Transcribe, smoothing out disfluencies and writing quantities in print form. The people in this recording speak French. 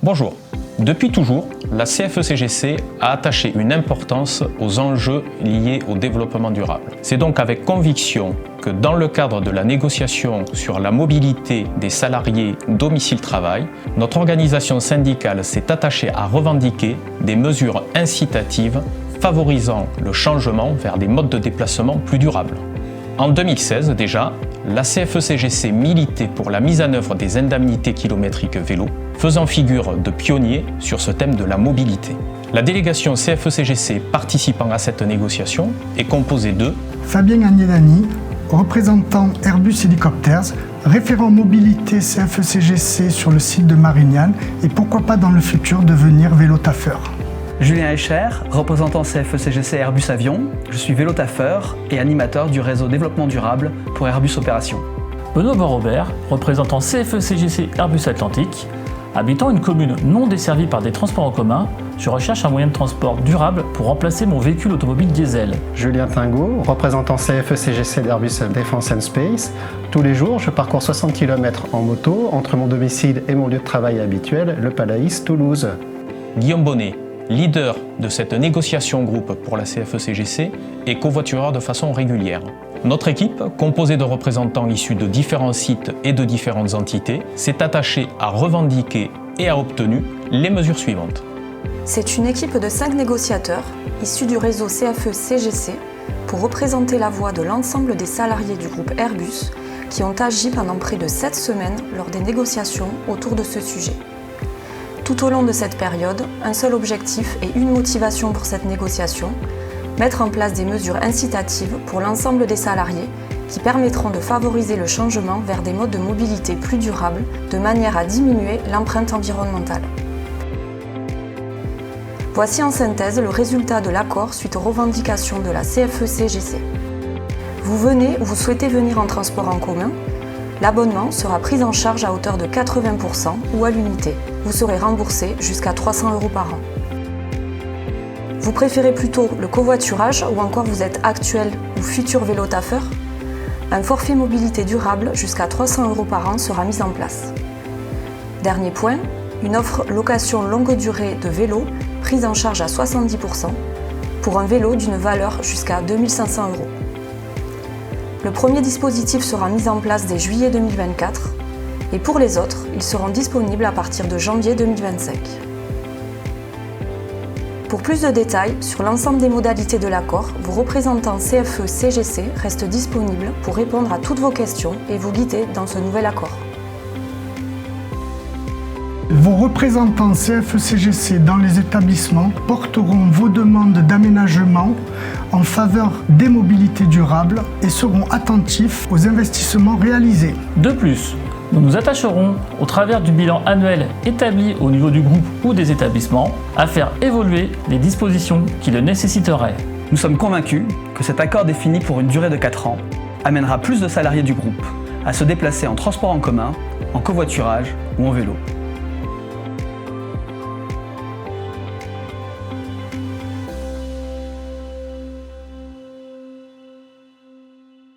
Bonjour. Depuis toujours, la CFE-CGC a attaché une importance aux enjeux liés au développement durable. C'est donc avec conviction que dans le cadre de la négociation sur la mobilité des salariés domicile-travail, notre organisation syndicale s'est attachée à revendiquer des mesures incitatives favorisant le changement vers des modes de déplacement plus durables. En 2016 déjà, la CFE-CGC militait pour la mise en œuvre des indemnités kilométriques vélo, faisant figure de pionnier sur ce thème de la mobilité. La délégation CFE-CGC participant à cette négociation est composée de Fabien Agnelani, représentant Airbus Helicopters, référent mobilité CFE-CGC sur le site de Marignane et pourquoi pas dans le futur devenir vélo-taffeur. Julien Escher, représentant CFE-CGC Airbus Avion, je suis vélo-taffeur et animateur du réseau développement durable pour Airbus Opération. Benoît Robert, représentant CFE-CGC Airbus Atlantique, habitant une commune non desservie par des transports en commun, je recherche un moyen de transport durable pour remplacer mon véhicule automobile diesel. Julien Tingot, représentant CFE-CGC d'Airbus Defence and Space. Tous les jours, je parcours 60 km en moto entre mon domicile et mon lieu de travail habituel, le Palaïs Toulouse. Guillaume Bonnet, leader de cette négociation groupe pour la CFE-CGC et covoitureur de façon régulière. Notre équipe, composée de représentants issus de différents sites et de différentes entités, s'est attachée à revendiquer et a obtenu les mesures suivantes. C'est une équipe de 5 négociateurs issus du réseau CFE-CGC pour représenter la voix de l'ensemble des salariés du groupe Airbus qui ont agi pendant près de 7 semaines lors des négociations autour de ce sujet. Tout au long de cette période, un seul objectif et une motivation pour cette négociation, mettre en place des mesures incitatives pour l'ensemble des salariés qui permettront de favoriser le changement vers des modes de mobilité plus durables de manière à diminuer l'empreinte environnementale. Voici en synthèse le résultat de l'accord suite aux revendications de la CFE-CGC. Vous venez ou vous souhaitez venir en transport en commun, l'abonnement sera pris en charge à hauteur de 80% ou à l'unité. Vous serez remboursé jusqu'à 300 € par an. Vous préférez plutôt le covoiturage ou encore vous êtes actuel ou futur vélo-taffeur? Un forfait mobilité durable jusqu'à 300 € par an sera mis en place. Dernier point, une offre location longue durée de vélo prise en charge à 70% pour un vélo d'une valeur jusqu'à 2 500 €. Le premier dispositif sera mis en place dès juillet 2024 et pour les autres, ils seront disponibles à partir de janvier 2025. Pour plus de détails sur l'ensemble des modalités de l'accord, vos représentants CFE-CGC restent disponibles pour répondre à toutes vos questions et vous guider dans ce nouvel accord. Vos représentants CFE-CGC dans les établissements porteront vos demandes d'aménagement en faveur des mobilités durables et seront attentifs aux investissements réalisés. De plus, nous nous attacherons, au travers du bilan annuel établi au niveau du groupe ou des établissements, à faire évoluer les dispositions qui le nécessiteraient. Nous sommes convaincus que cet accord défini pour une durée de 4 ans amènera plus de salariés du groupe à se déplacer en transport en commun, en covoiturage ou en vélo.